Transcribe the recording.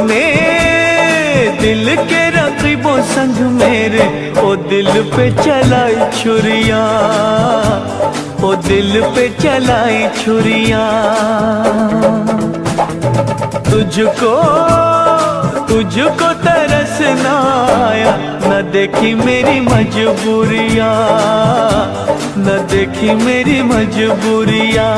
तूने दिल के रकीबों संग मेरे ओ दिल पे चलाई छुरियां, ओ दिल पे चलाई छुरियां। तुझको तुझको तरस ना आया, न देखी मेरी मजबूरियां, न देखी मेरी मजबूरियां।